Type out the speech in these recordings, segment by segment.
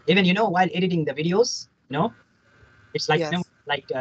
Even while editing the videos, it's like Yes.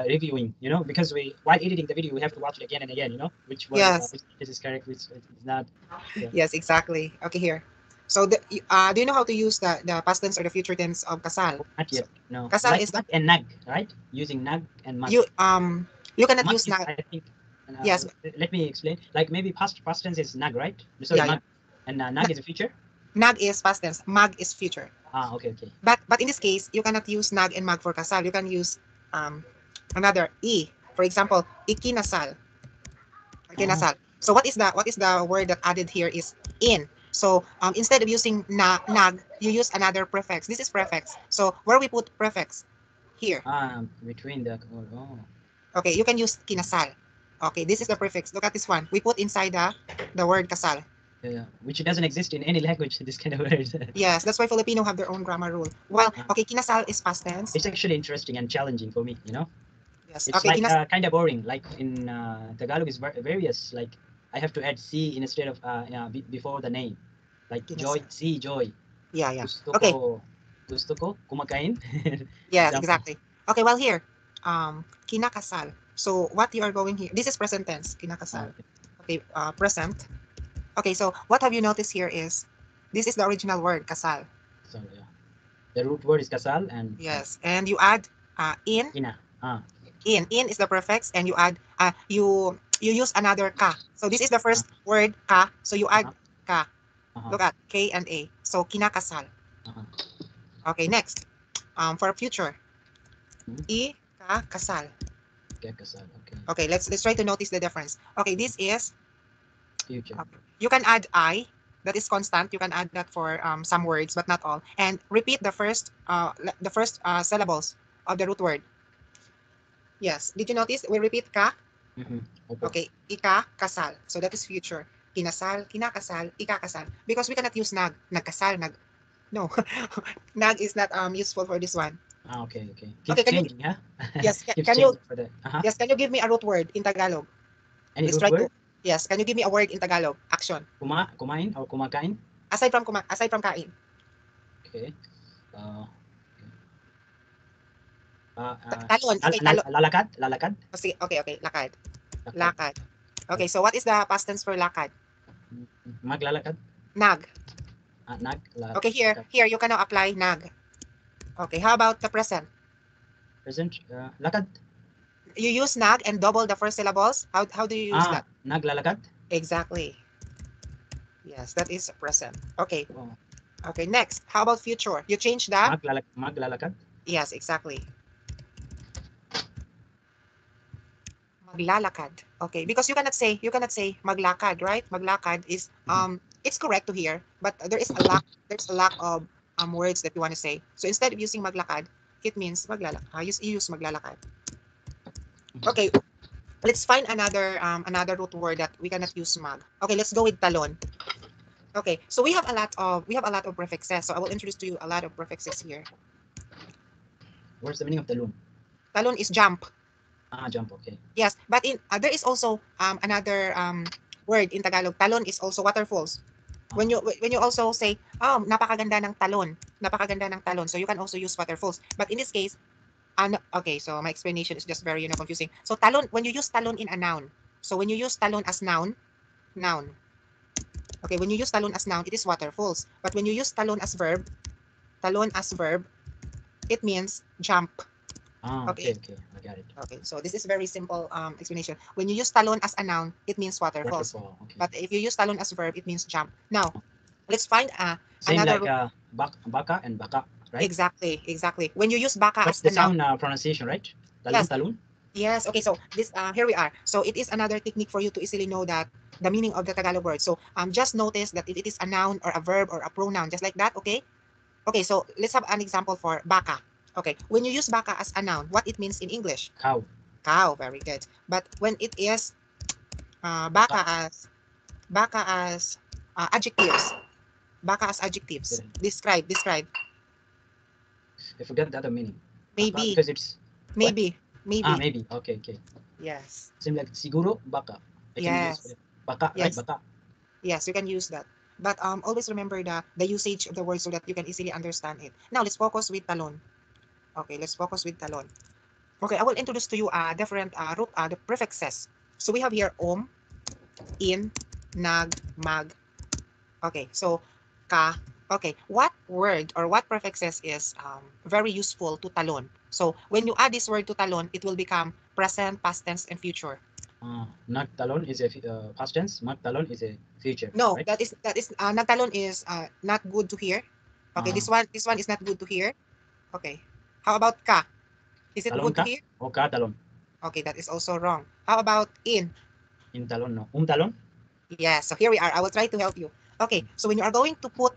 reviewing, because we while editing the video we have to watch it again and again, which word, Yes. which this is correct, which is not. Yeah. Yes, exactly. Okay, here. So do you know how to use the past tense or the future tense of kasal? Oh, not So yet. No, kasal like is the mag and nag, right? Using nag and mag. you cannot Mag use is, na. I think. Yes, Let me explain. Like maybe past tense is nag, right? Sorry, yeah, yeah. mag, and nag Na, is a future. nag is past tense, mag is future. Okay, okay. But in this case, you cannot use nag and mag for kasal. You can use um another e. For example, ikinasal. Oh, Ikinasal. So what is the word that added here is in. So instead of using nag, you use another prefix. This is prefix. So where we put prefix here. between the. Oh, Okay, you can use kinasal. Okay, this is the prefix. Look at this one. We put inside the word kasal. yeah, which doesn't exist in any language. This kind of words. Yes, that's why Filipino have their own grammar rule. Well, okay, kinasal is past tense. It's actually interesting and challenging for me. Yes. It's Okay, like kind of boring. Like in Tagalog is various. Like I have to add C instead of before the name. Like joy, kinasal. C joy. Yeah, yeah. Gusto Okay. ko, gusto ko kumakain. Yes, Example. exactly. Okay, well here, kinakasal. So what you are going here, this is present tense, kinakasal. Okay. Okay, present. Okay, so what have you noticed here is, this is the original word, kasal. So yeah, the root word is kasal and Yes, and you add in. ina. In is the prefix, and you add you use another ka. So this is the first word ka. So you add Uh-huh, ka. uh-huh, Look at K and A. So kinakasal. uh-huh. Okay, next. For future, Hmm? I ka kasal. Kaya kasal. Okay. Okay, let's try to notice the difference. Okay, this is Future. you can add I. That is constant. You can add that for some words, but not all. And repeat the first syllables of the root word. Yes. Did you notice we repeat ka? Mm-hmm. Opo. Okay, ika-kasal. So that is future. Kinasal, kinakasal, ikakasal. Because we cannot use nag. Nagkasal, nag. No. Nag is not useful for this one. Okay, okay. Okay, Keeps can you changing, huh? yes, Keeps can you changing for the. Uh-huh. yes, can you give me a root word in Tagalog? Any Let's root try to word? yes, can you give me a word in Tagalog? Action. Kumain or kumakain? Aside from kain. Okay. Uh, uh, uh, Talon. Okay, talon. lalakad? Lalakad? Oh, sige, okay. Lakad. Lakad. Lakad. Okay, so what is the past tense for lakad? Maglalakad? Nag. Okay, here, lakad. here you can now apply nag. Okay, how about the present? Present, lakad. You use nag and double the first syllables. How do you use that? Naglalakad? Exactly. Yes, that is present. Okay. Oh, Okay, next. How about future? You change that? maglalakad? Yes, exactly. Maglalakad. Okay, because you cannot say maglakad, right? Maglakad is Mhm. it's correct to hear, but there's a lack of words that you want to say. So instead of using maglakad, it means you use maglalakad. Mhm. Okay, let's find another root word that we cannot use mag. Okay, let's go with talon. Okay, so we have a lot of prefixes. So I will introduce to you a lot of prefixes here. What's the meaning of talon? Talon is jump. Jump, okay. Yes, but there is also another word in Tagalog. Talon is also waterfalls. When Uh, you also say, oh, napakaganda ng talon, napakaganda ng talon. So you can also use waterfalls. But in this case, okay, so my explanation is just very confusing. So talon, when you use talon in a noun, so when you use talon as noun. Okay, when you use talon as noun, it is waterfalls. But when you use talon as verb, it means jump. Okay. okay, okay. I got it. Okay, so this is very simple explanation. When you use talon as a noun, it means waterfalls. Waterfall, okay. But if you use talon as a verb, it means jump. Now, let's find Same another like baka and baka, right? exactly. When you use baka What's as the a noun, sound pronunciation, right? Talon, yes, talon? yes. Okay, so this here we are. So it is another technique for you to easily know that the meaning of the Tagalog word. So just notice that if it is a noun or a verb or a pronoun, just like that. Okay. Okay, so let's have an example for baka. Okay, when you use baka as a noun, what it means in English? Cow. Cow, very good. But when it is Baka. baka as adjectives, baka as adjectives. Describe. I forgot the other meaning. Baka Maybe, because it's what? maybe, maybe. Maybe. Okay, okay. Yes, Same like siguro baka. I can use yes, baka, right? yes, Baka. yes. You can use that. but always remember the usage of the word so that you can easily understand it. Now let's focus with talon. Okay, let's focus with talon. Okay, I will introduce to you different the prefixes. So we have here in, nag, mag. Okay, so ka. Okay, what word or what prefixes is very useful to talon? So when you add this word to talon, it will become present, past tense, and future. Nagtalon is a past tense. Magtalon is a future. No, right? that is nagtalon is not good to hear. Okay, this one is not good to hear. Okay, how about ka? Is it Talon good to ka hear? o katalon? Okay, that is also wrong. How about in? Talon no. Talon? Yes, so here we are. I will try to help you. Okay, so when you are going to put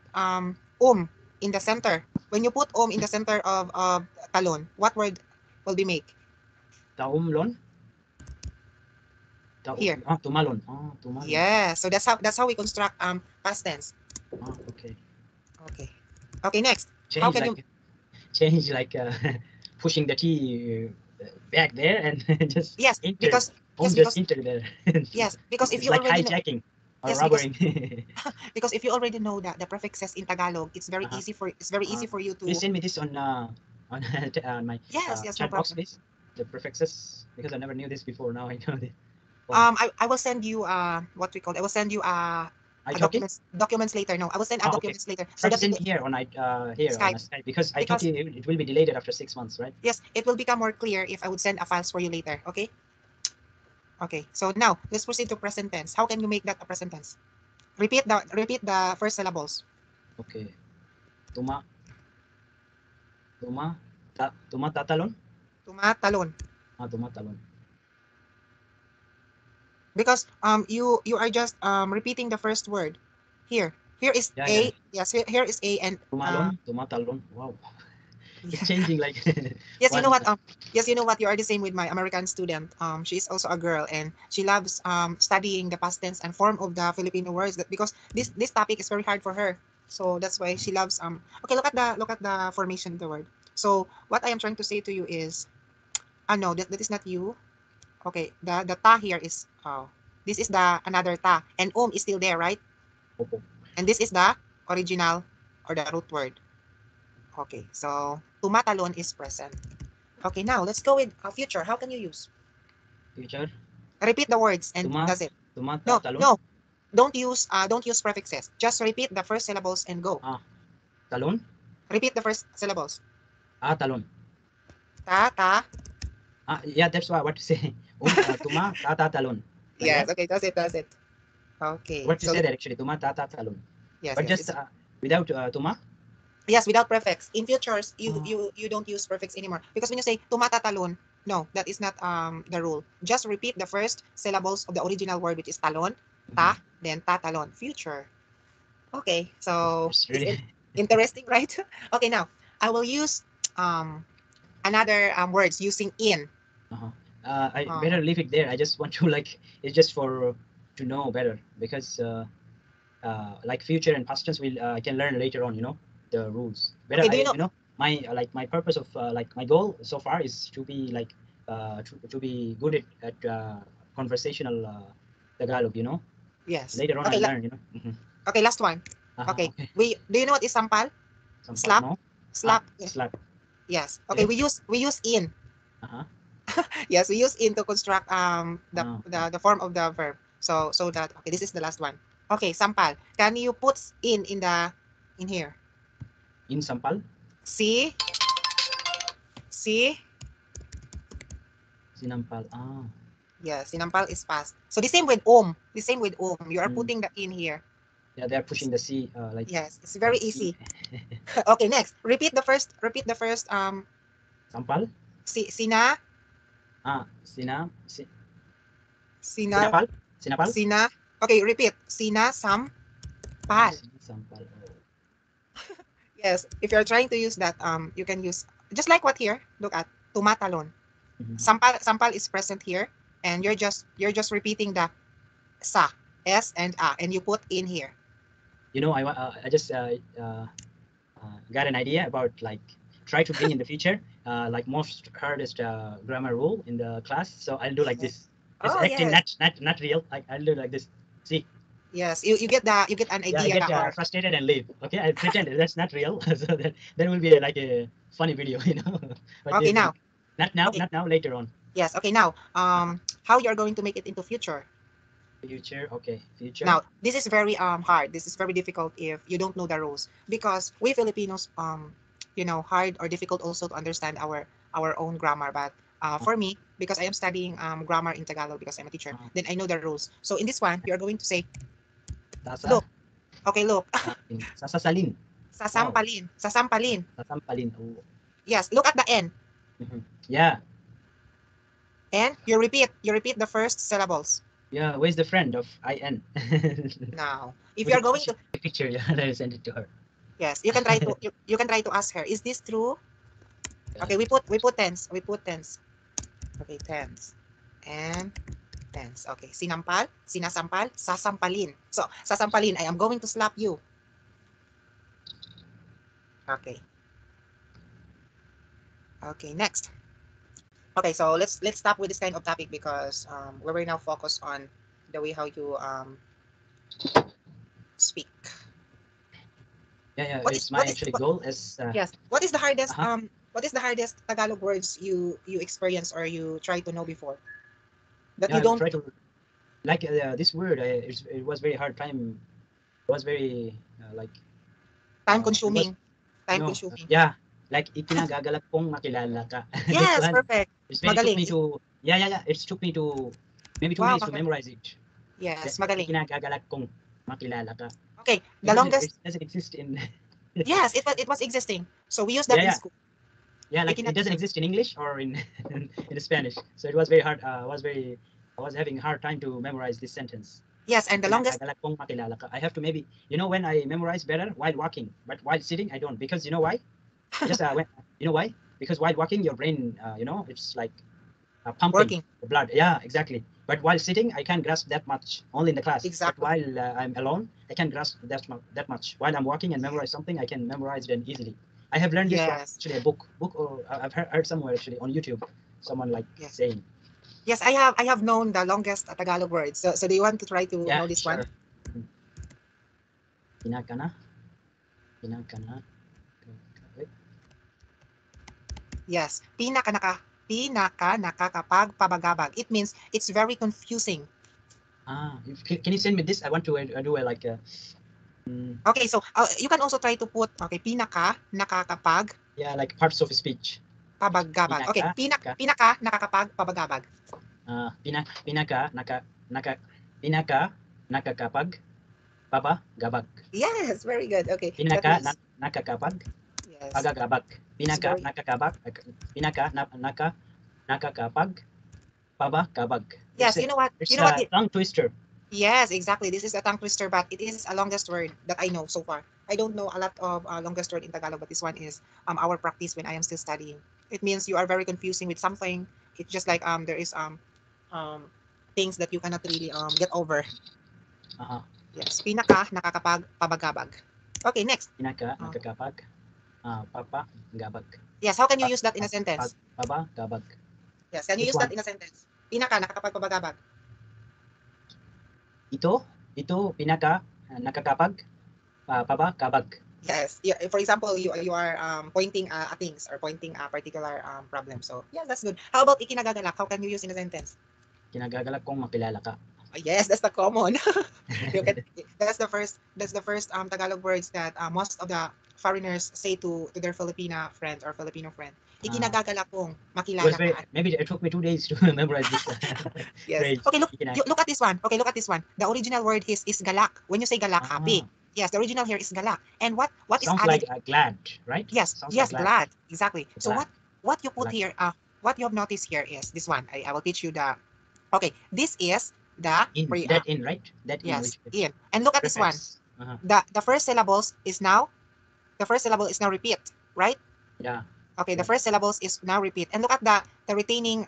in the center, when you put in the center of talon, what word will be make? Taumlon? Here. Tumalon. Tumalon. Yeah, so that's how we construct past tense. Okay. Okay. Okay, next. Change How can you change like pushing the T back there and just Yes, enter. because yes, Just because enter there. yes, because if It's you like already know hijacking or yes, because robbering. because if you already know that the prefixes in Tagalog, it's very Uh-huh. easy for you Please to send me this on my yes, no chat box, problem. please. The prefixes, because I never knew this before. Now I know this. I will send you what we call I will send you Are you talking? documents later. No, I will send Okay. documents later so Try to that it send will me here on here on Skype Skype, because I because told you it will be delayed after 6 months, right? yes, it will become more clear if I would send a files for you later. Okay. Okay. So now let's proceed to present tense. How can you make that a present tense? Repeat the first syllables. Okay. Tuma Tumatalon. Tumatalon. Tumatalon. Because you are just repeating the first word. Here is Yeah. a yes here is a and Tumatalon. Wow. It's yeah. changing like Yes, you know one. what? Yes, you know what? You are the same with my American student. She's also a girl, and she loves studying the past tense and form of the Filipino words. Because this topic is very hard for her, so that's why she loves. Okay, look at the formation of the word. So what I am trying to say to you is, no, that is not you. Okay, the ta here is this is the another ta, and is still there, right? Opo. And this is the original or the root word. Okay, so tumatalon is present. Okay, now let's go with future. How can you use? Future. Repeat the words and that's it. No, Tumatalon. no, don't use prefixes. Just repeat the first syllables and go. Talon. Repeat the first syllables. Talon. Ta. Yeah, that's what to say. Tuma talon. Like Yes, that. okay, that's it. Okay, What to so say that actually? Tuma talon. yes, But just without tuma. yes, without prefix. In futures, Oh. you don't use prefix anymore because when you say tumatatalon, no, that is not the rule. Just repeat the first syllables of the original word, which is talon, ta, then tatalon. Future. Okay, so It's it's really interesting, right? Okay, now I will use another words using in. I better leave it there. I just want to like it's just for to know better, because like future and past tense will I can learn later on, the rules better. Okay, do you know? My like my purpose of like my goal so far is to be like to be good at conversational Tagalog. Yes. Later on Okay, I'll learn. okay, last one. Okay, Okay. do you know what is sampal? Sampal, Slap, no. slap. Slap. Yes. Okay, Okay. we use in. Uh-huh. Yes, we use in to construct Okay. the form of the verb. So that okay, this is the last one. Okay, sampal. Can you put in here? In sampal. See? See? Sinampal. Yes, sinampal is past. So the same with om. The same with om. You are Mm. putting the in here. Yeah, they're pushing the C like. Yes, it's very C. easy. Okay, next. Repeat the first Sampal. sina Sina. sina Sinapal. Sinapal. sina. Okay, repeat. Sina sampal. Sampal. Yes, if you're trying to use that, you can use just like what here. Look at tumatalon. Sampal is present here, and you're just repeating the sa, s and a, and you put in here. I just got an idea about like try to bring in the future like most hardest grammar rule in the class. So I'll do like this. It's Oh acting yes, not real. I'll do like this. See. Yes, you get an Yeah, I idea get or frustrated and leave. Okay, I pretend that's not real, so that will be like a funny video, you know. But okay now. not now, Okay. not now. Later on. Yes, okay now. How you are going to make it into future? Future. Okay, future. Now, this is very hard. This is very difficult if you don't know the rules because we Filipinos hard or difficult also to understand our own grammar. But for me, because I am studying grammar in Tagalog because I'm a teacher, then I know the rules. So in this one, you are going to say, Sasa. look. Okay, look. Sasasalin. Sasampalin. Sasampalin. Sasampalin. Oh. Yes, look at the N. Yeah. And you repeat the first syllables. Yeah, where's the friend of IN? Now, if you're going to picture, yeah, let me send it to her. yes, you can try to you can try to ask her, is this true? Okay, we put tense. We put tense. Okay, tense. And tense. Okay, sinampal, sinasampal, sasampalin. So, sasampalin, I am going to slap you. Okay. Okay, next. Okay, so let's stop with this kind of topic because we will now focus on the way how you speak. Yeah, it's my actually goal is yes. What is the hardest Tagalog words you experience or you try to know before that you don't try to like this word. It was very hard time. It was very like time consuming. Yeah, like ikinagagalak kong makilala ka. Yes, perfect. It's very took me to it took me to maybe 2 minutes to memorize it. Yes, magaling. Ikinagagalak kong makilala ka. Okay, the longest. It doesn't exist in. Yes, it was existing. So we use that in school. Yeah, like it doesn't exist in English or in in Spanish. So it was very hard. I was having a hard time to memorize this sentence. Yes, and the longest. I have to maybe when I memorize better while walking, but while sitting I don't, because you know why? Just you know why? Because while walking your brain it's like pumping blood. Yeah, exactly. But while sitting I can't grasp that much, only in the class. Exactly. But while I'm alone I can grasp that much. While I'm walking and memorize something, I can memorize them easily. I have learned this from actually a book or I've heard somewhere actually on YouTube, someone like saying. Yes, I have known the longest Tagalog words. So do you want to try to know this one? Pinakana. Yes, pinaka nakakapagpabagabag. It means it's very confusing. Can you send me this? I want to do like a. Okay, so you can also try to put pinaka nakakapag. Yeah, like parts of speech. Pabagabag. Okay, pinaka nakakapagpabagabag. Pinaka nakakapag pabagabag. Yes, very good. Okay. Pinaka nakakapag yes. pagagabag. Pinaka nakakapag pabagabag. Yes, you know what? It's a tongue twister. Yes, exactly. This is a tongue twister, but it is a longest word that I know so far. I don't know a lot of longest word in Tagalog, but this one is our practice when I am still studying. It means you are very confusing with something. It's just like there is things that you cannot really get over. Yes, pinaka nakakapagpabagabag. Okay, next. Pinaka nakakapag papagabag. Yes, how can you use that in a sentence? Pabagabag. Yes, can you use that in a sentence? Pinaka nakakapagpabagabag. Ito pinaka nakakapag pabagabag. Yes. Yeah, for example, you are pointing at things or pointing a particular problem. So yeah, that's good. How about ikinagagalak? How can you use in a sentence? Kinagagalak kong makilala ka. Oh, yes, that's the common. That's the first Tagalog words that most of the foreigners say to their Filipina friends or Filipino friend. Ikinagagalak kong makilala ka. Maybe it took me 2 days to memorize this. Yes. Phrase. Okay, look at this one. Okay, look at this one. The original word is galak. When you say galak, happy. Yes, the original here is galak. And what is added? Like glad, right? Yes, yes, like glad. Exactly. Glad. So what you put here, what you have noticed here is this one. I will teach you the. Okay, this is the in, right? That yes, in. And look at this one. The first syllables is now. The first syllable is now repeat, right? Yeah. Okay, the first syllables is now repeat. And look at the retaining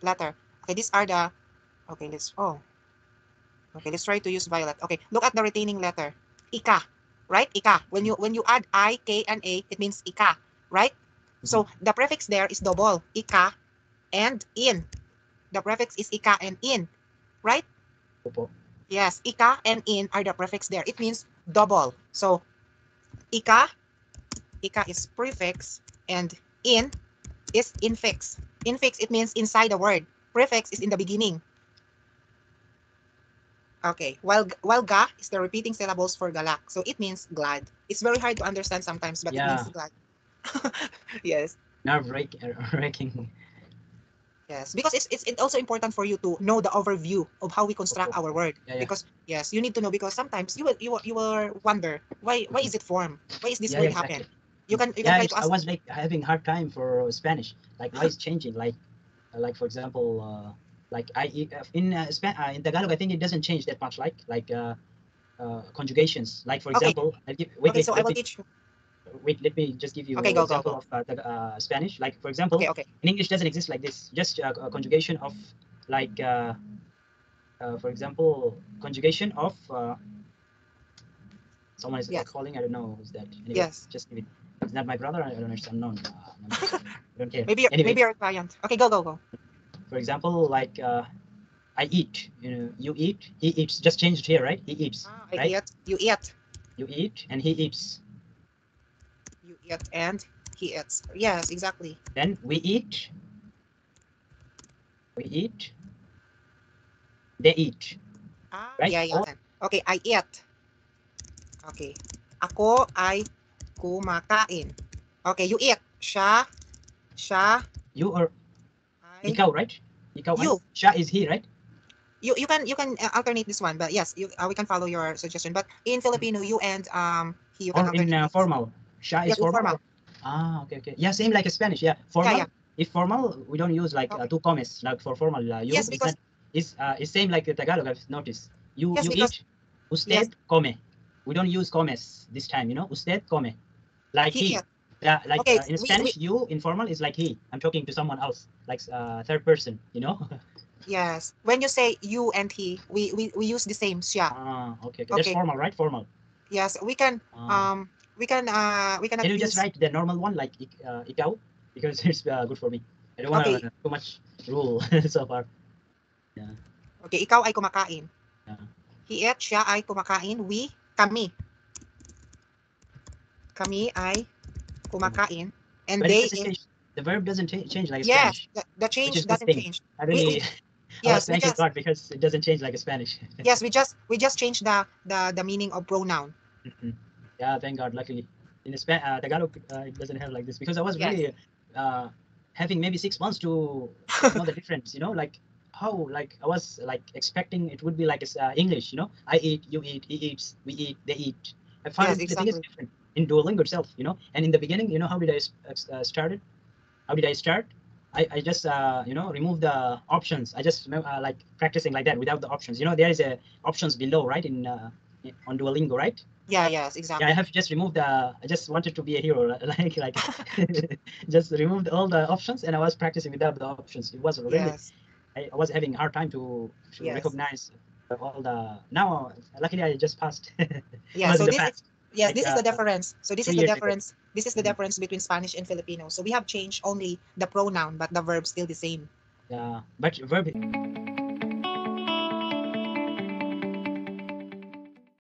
letter. Okay, these are the. Okay, let's try to use violet. Okay, look at the retaining letter. Ika, right? Ika. When you add I, K, and A, it means ika, right? So the prefix there is double. Ika and in. The prefix is ika and in, right? Opo. Yes, ika and in are the prefix there. It means double. So ika is prefix, and in is infix. Infix, it means inside the word. Prefix is in the beginning. Okay, while ga is the repeating syllables for galak. So it means glad. It's very hard to understand sometimes, but it means Yeah, glad. Yes. nerve-wracking. Yes, because it's also important for you to know the overview of how we construct our word. Yeah, yeah. Because yes, you need to know, because sometimes you will wonder why is it formed? Why is this Yeah, word yeah, happen? exactly. You can Yeah, try to I ask. was like having hard time for Spanish. Like, why is changing? Like for example, like in Tagalog, I think it doesn't change that much. Like conjugations. Like for Okay, example, wait, okay. So I will teach you. wait. Let me just give you Okay, an go go example go. of Spanish. Like for example, Okay, okay. in English doesn't exist like this. Just a conjugation of like for example, conjugation of someone is Yes, calling. I don't know who's that. Anyway, yes. just give it. It's not my brother. I don't know. It's unknown number. So I don't care. Maybe Anyway, you're a client. Okay, go go go. for example, like I eat. You eat. He eats. Just changed here, right? He eats, I right? eat. You eat. You eat, and he eats. You eat and he eats. Yes, exactly. Then we eat. We eat. They eat, right? Yeah, yeah. Or Okay, I eat. Okay. Ako ay kumakain. Okay, you eat. Siya you or ay ikaw, right? Ikaw ay. you. Siya is he, right? You can alternate this one, but yes, we can follow your suggestion. But in Filipino, you and he, you can Or in alternate this. formal. Siya is Yes, formal. informal. Okay, okay. Yeah, same like Spanish. Yeah, Yeah, formal. yeah. If formal, we don't use like Okay. two commas. Like for formal, you Yes, is because not is same like the Tagalog. I've noticed. You yes, you because eat. yes, Usted come. We don't use commas this time. Usted come. Like he he. eat. Like Okay, in we Spanish, you informal is like he. I'm talking to someone else, like third person. yes. When you say you and he, we use the same siya. Okay, okay. That's Okay. formal, right? Formal. Yes, we can we cannot Can you just use. write the normal one like ikaw? Because it's good for me. I don't want Okay, too much rule so far. Yeah, okay, ikaw ay kumakain. yeah. He eat, siya ay kumakain. Kami ay kumakain. And But it they doesn't eat. change. The verb doesn't change like Yes, Spanish, the which change is good doesn't thing. change. I We really, I was yes, we thanking just God because it doesn't change like Spanish. yes, we just change the meaning of pronoun. Yeah, thank God. Luckily, in the Tagalog, it doesn't have like this because I was Yes. really having maybe 6 months to know the difference. Like how like I was like expecting it would be like English. I eat, you eat, he eats, we eat, they eat. I Yes, found the thing is exactly. different in Duolingo itself. And in the beginning, how did I started? How did I start? I just remove the options. I just like practicing like that without the options. There is a options below, right? On Duolingo, right? Yeah, yes, Yeah, I exactly. have just removed I just wanted to be a hero, like just removed all the options, and I was practicing without the options. It was really Yes, I was having a hard time to yes. recognize all the. Now, luckily, I just passed. It Yeah, was in so the this is past, yes, like this is the difference. So this is 3 the years ago. difference. This is the Mhm. difference between Spanish and Filipino. So we have changed only the pronoun, but the verb still the same. Yeah, but verb